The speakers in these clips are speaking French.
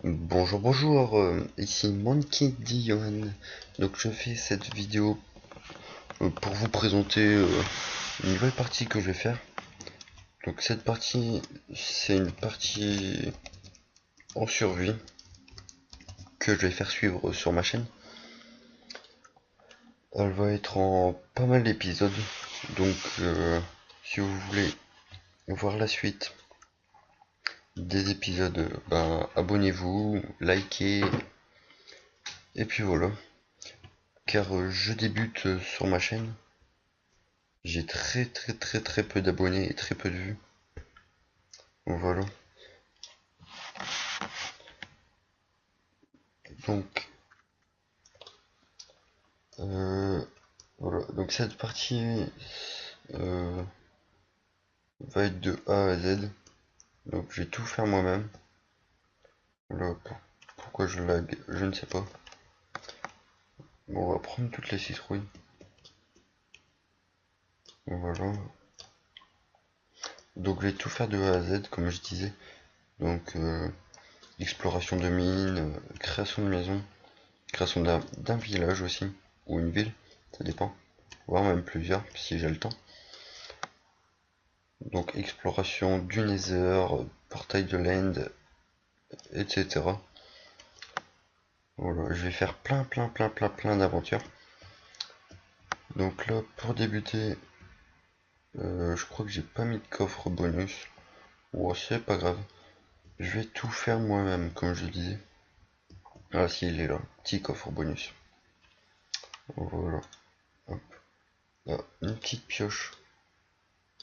Bonjour, bonjour, ici Monkey D. Johan. Donc je fais cette vidéo pour vous présenter une nouvelle partie que je vais faire. Donc cette partie, c'est une partie en survie que je vais faire suivre sur ma chaîne. Elle va être en pas mal d'épisodes. Donc si vous voulez voir la suite des épisodes, abonnez-vous, likez, et puis voilà. Car je débute sur ma chaîne. J'ai très peu d'abonnés et très peu de vues. Voilà. Donc, euh, voilà. Donc cette partie euh, va être de A à Z. Donc je vais tout faire moi-même. Voilà. Pourquoi je lag, je ne sais pas. Bon, on va prendre toutes les citrouilles. Voilà. Donc je vais tout faire de A à Z, comme je disais. Donc exploration de mines, création de maison, création d'un village aussi, ou une ville, ça dépend. Voire même plusieurs, si j'ai le temps. Donc exploration du Nether, portail de l'End, etc. Voilà, je vais faire plein d'aventures. Donc là, pour débuter, je crois que j'ai pas mis de coffre bonus. Bon, c'est pas grave. Je vais tout faire moi-même, comme je disais. Ah si, il est là. Petit coffre bonus. Voilà. Hop. Là, une petite pioche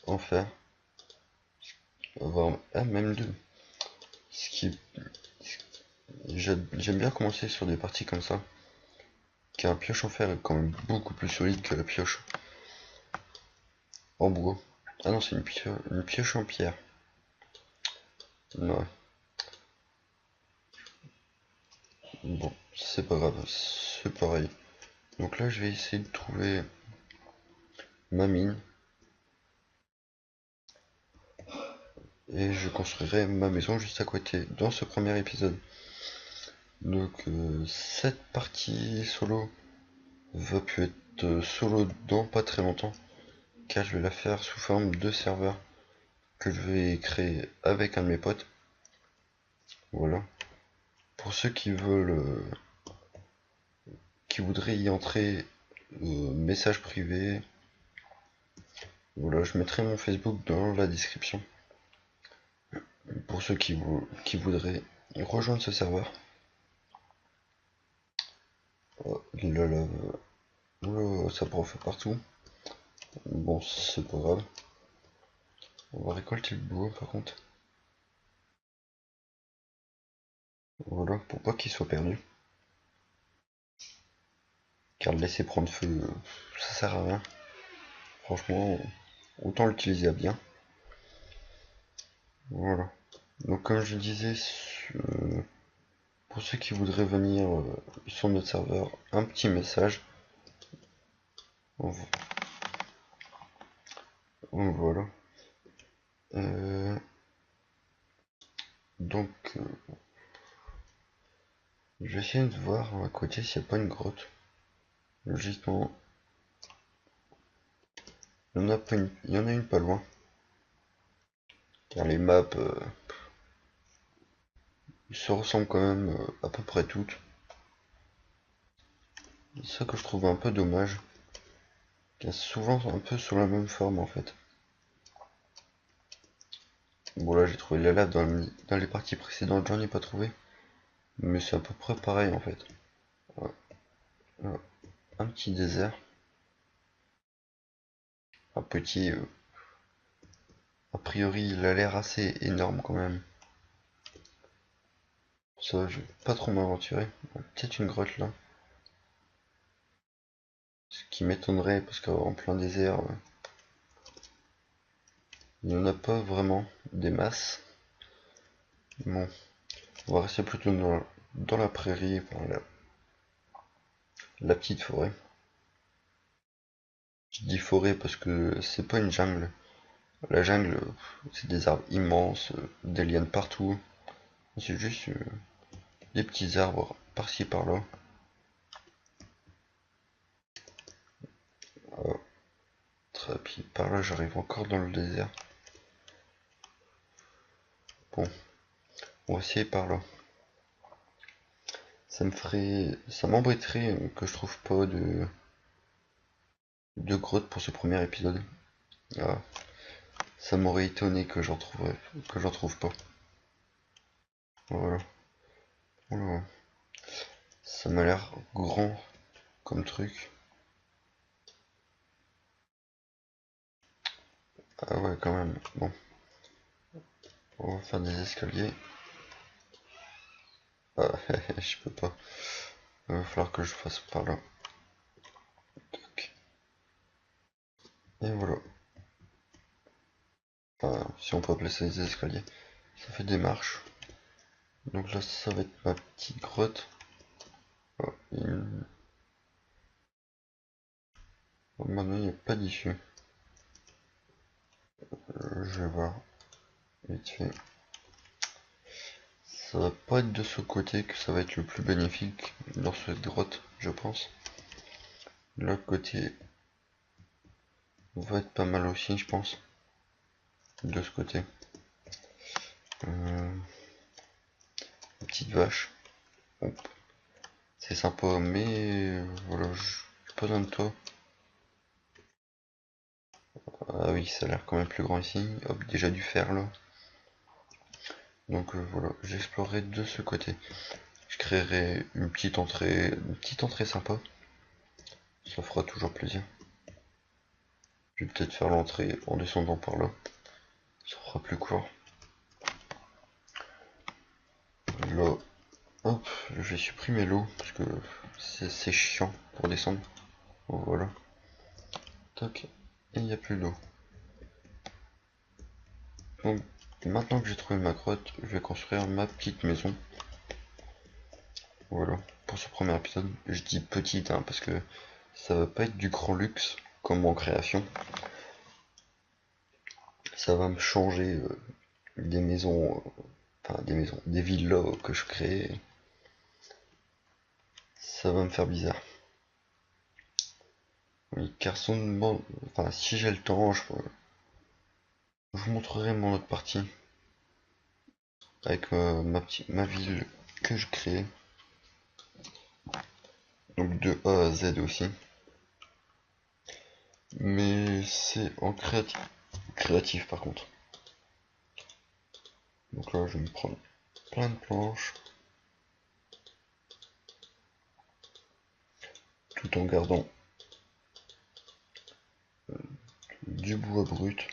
en fer. Avoir... Ah, même deux. Ce qui... J'aime bien commencer sur des parties comme ça. Car un pioche en fer est quand même beaucoup plus solide que la pioche en bois. Ah non, c'est une pioche en pierre. Ouais. Bon, c'est pas grave, c'est pareil. Donc là, je vais essayer de trouver ma mine et je construirai ma maison juste à côté dans ce premier épisode. Donc cette partie solo va plus être solo dans pas très longtemps, car je vais la faire sous forme de serveur que je vais créer avec un de mes potes. Voilà. Pour ceux qui veulent, qui voudraient y entrer, message privé. Voilà, je mettrai mon Facebook dans la description. Pour ceux qui voudraient rejoindre ce serveur. Oh, la lave. Oh, ça profite partout. Bon, c'est pas grave. On va récolter le bois par contre. Voilà, pour pas qu'il soit perdu. Car le laisser prendre feu, ça sert à rien. Franchement, autant l'utiliser à bien. Voilà. Donc comme je disais, euh, pour ceux qui voudraient venir sur notre serveur, un petit message. Voilà. Euh, donc, je vais essayer de voir à côté s'il n'y a pas une grotte. Logiquement, il y en a une pas loin. Car les maps se ressemblent quand même à peu près toutes. C'est ça que je trouve un peu dommage. Car c'est souvent un peu sur la même forme en fait. Bon là j'ai trouvé la lave dans les parties précédentes, j'en ai pas trouvé. Mais c'est à peu près pareil en fait. Voilà. Voilà. Un petit désert. Un petit... a priori il a l'air assez énorme quand même. Ça je vais pas trop m'aventurer. Peut-être une grotte là. Ce qui m'étonnerait parce qu'en plein désert, il n'y en a pas vraiment des masses. Bon, on va rester plutôt dans la prairie, enfin la petite forêt. Je dis forêt parce que c'est pas une jungle. La jungle, c'est des arbres immenses, des lianes partout. C'est juste des petits arbres par-ci par-là. Puis par là j'arrive encore dans le désert. Bon, on va essayer par là. Ça m'embêterait que je trouve pas de grotte pour ce premier épisode. Ah, ça m'aurait étonné que j'en trouve pas. Voilà. Voilà. Ça m'a l'air grand comme truc. Ah ouais, quand même. Bon, on va faire des escaliers. Ah, je peux pas. Il va falloir que je fasse par là. Tac. Et voilà. Enfin, si on peut appeler ça des escaliers. Ça fait des marches. Donc là, ça va être ma petite grotte. Oh, maintenant, il n'y a pas d'issue. Je vais voir vite fait. Ça va pas être de ce côté que ça va être le plus bénéfique dans cette grotte, je pense. L'autre côté va être pas mal aussi, je pense. De ce côté. Une petite vache. Bon, c'est sympa, mais voilà, j'ai pas besoin de toi. Ah oui, ça a l'air quand même plus grand ici. Hop, déjà du fer là. Donc voilà, j'explorerai de ce côté. Je créerai une petite entrée sympa. Ça fera toujours plaisir. Je vais peut-être faire l'entrée en descendant par là. Ça fera plus court. Là, hop, je vais supprimer l'eau parce que c'est chiant pour descendre. Voilà. Tac. Et il n'y a plus d'eau. Donc maintenant que j'ai trouvé ma grotte, je vais construire ma petite maison. Voilà. Pour ce premier épisode, je dis petite parce que ça va pas être du grand luxe comme en création. Ça va me changer des maisons, des villas que je crée. Ça va me faire bizarre. Oui, car enfin, si j'ai le temps, je vous montrerai mon autre partie avec ma ville que je crée. Donc de A à Z aussi. Mais c'est en créatif par contre. Donc là, je vais me prendre plein de planches. Tout en gardant du bois brut.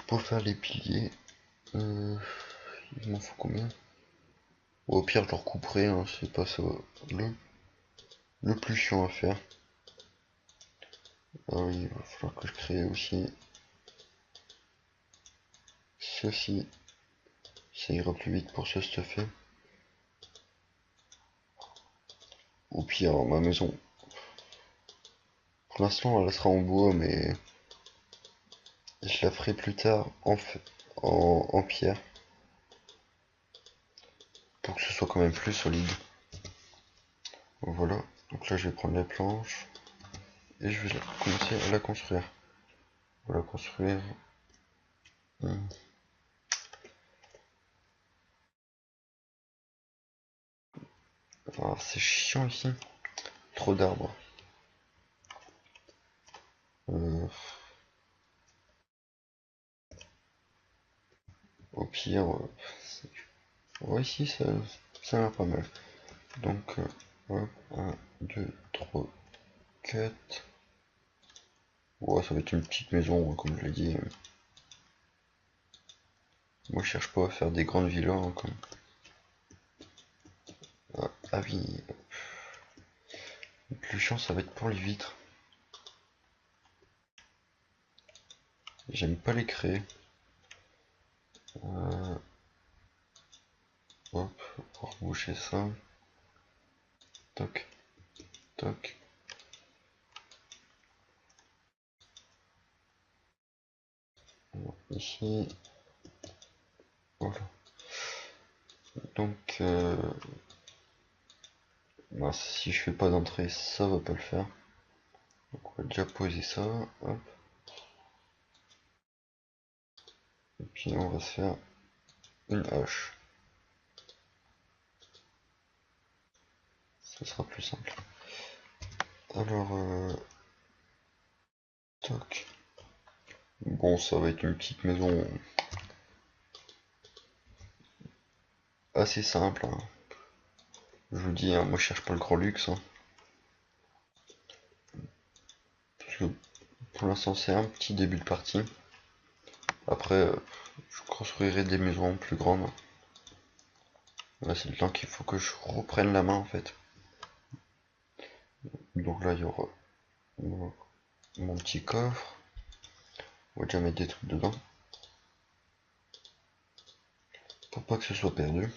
Pour faire les piliers, il m'en faut combien? Au pire, je leur couperai, c'est pas ça le plus chiant à faire. Ah oui, il va falloir que je crée aussi ceci. Ça ira plus vite pour se stuffer. Au pire, ma maison. Pour l'instant, elle sera en bois, mais je la ferai plus tard en pierre. Pour que ce soit quand même plus solide. Voilà. Donc là, je vais prendre les planches. Et je vais commencer à la construire. On va la construire. Alors, c'est chiant ici. Trop d'arbres. Au pire, ouais, ici, ça a l'air pas mal. Donc, hop, 1, 2, 3, 4. Ouais, ça va être une petite maison, comme je l'ai dit. Moi, je cherche pas à faire des grandes villas. Ah oui, le plus chiant, ça va être pour les vitres. J'aime pas les créer. Hop, pour boucher ça. Toc, toc. Ici. Voilà. Donc, bah, si je fais pas d'entrée, ça va pas le faire. Donc on va déjà poser ça. Hop. Et puis on va se faire une hache. Ce sera plus simple. Alors, toc. Bon, ça va être une petite maison assez simple, hein. Je vous dis, hein, moi je cherche pas le grand luxe, hein. Parce que pour l'instant c'est un petit début de partie. Après, je construirai des maisons plus grandes. Là c'est le temps qu'il faut que je reprenne la main en fait. Donc là il y aura mon petit coffre. On va déjà mettre des trucs dedans. Pour pas que ce soit perdu.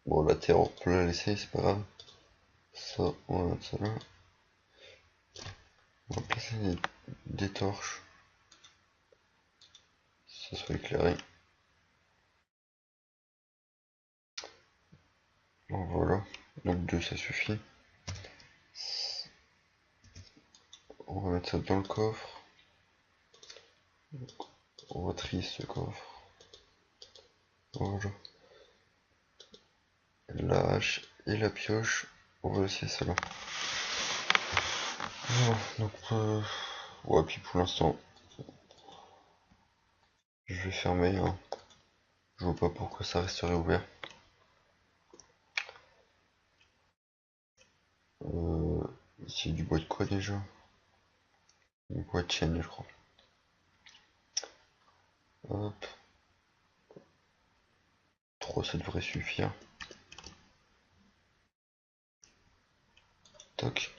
Bon, la terre on peut la laisser, c'est pas grave. Ça, on va mettre ça là. On va placer des torches. Ça soit éclairé. Donc voilà. Donc deux ça suffit. On va mettre ça dans le coffre. On va trier ce coffre. Voilà. La hache et la pioche. On va laisser ça là. Voilà. Donc, ouais, puis pour l'instant, je vais fermer, hein. Je vois pas pourquoi ça resterait ouvert. C'est du bois de quoi déjà? Du bois de chêne, je crois. Hop. 3 ça devrait suffire. Tac.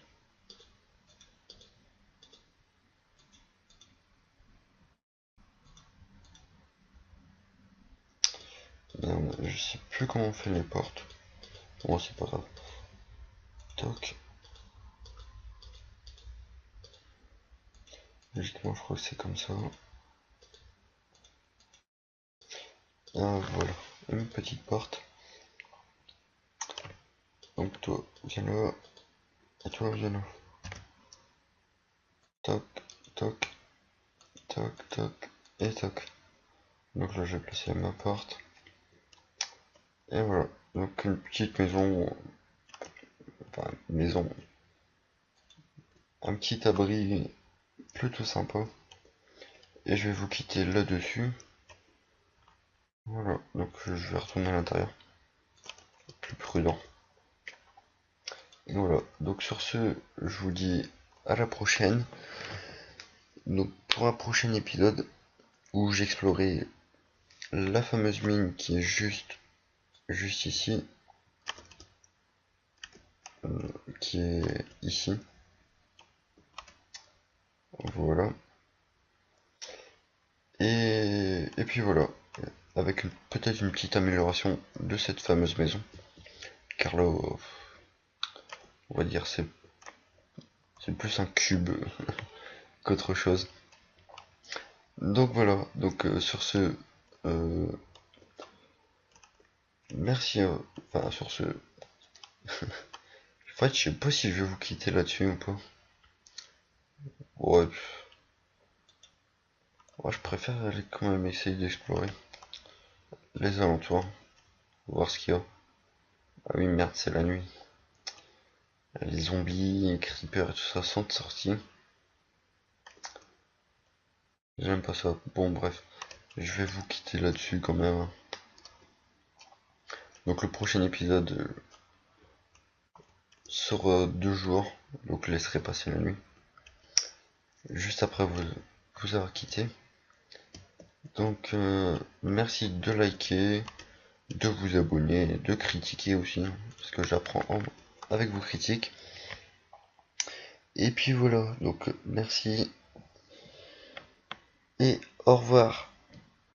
Merde, je sais plus comment on fait les portes. Bon, c'est pas grave. Toc. Logiquement, je crois que c'est comme ça. Ah, voilà. Une petite porte. Donc, toi, viens là. Et toi, viens là. Toc, toc, toc, toc, et toc. Donc là, je vais placer ma porte. Et voilà. Donc, une petite maison. Enfin, maison. Un petit abri plutôt sympa. Et je vais vous quitter là-dessus. Voilà. Donc, je vais retourner à l'intérieur. Plus prudent. Et voilà. Donc, sur ce, je vous dis à la prochaine. Donc, pour un prochain épisode où j'explorerai la fameuse mine qui est juste ici, qui est ici. Voilà. Et puis voilà, avec peut-être une petite amélioration de cette fameuse maison. Car là, on va dire c'est plus un cube qu'autre chose. Donc voilà, donc sur ce, merci, enfin sur ce, en fait je sais pas si je vais vous quitter là-dessus ou pas. Ouais, je préfère aller quand même essayer d'explorer les alentours, voir ce qu'il y a. Ah oui merde, c'est la nuit. Les zombies, les creepers et tout ça sont sortis. J'aime pas ça. Bon bref, je vais vous quitter là-dessus quand même. Donc le prochain épisode sera 2 jours, donc je laisserai passer la nuit. Juste après vous avoir quitté. Donc merci de liker, de vous abonner, de critiquer aussi, parce que j'apprends avec vos critiques. Et puis voilà, donc merci et au revoir.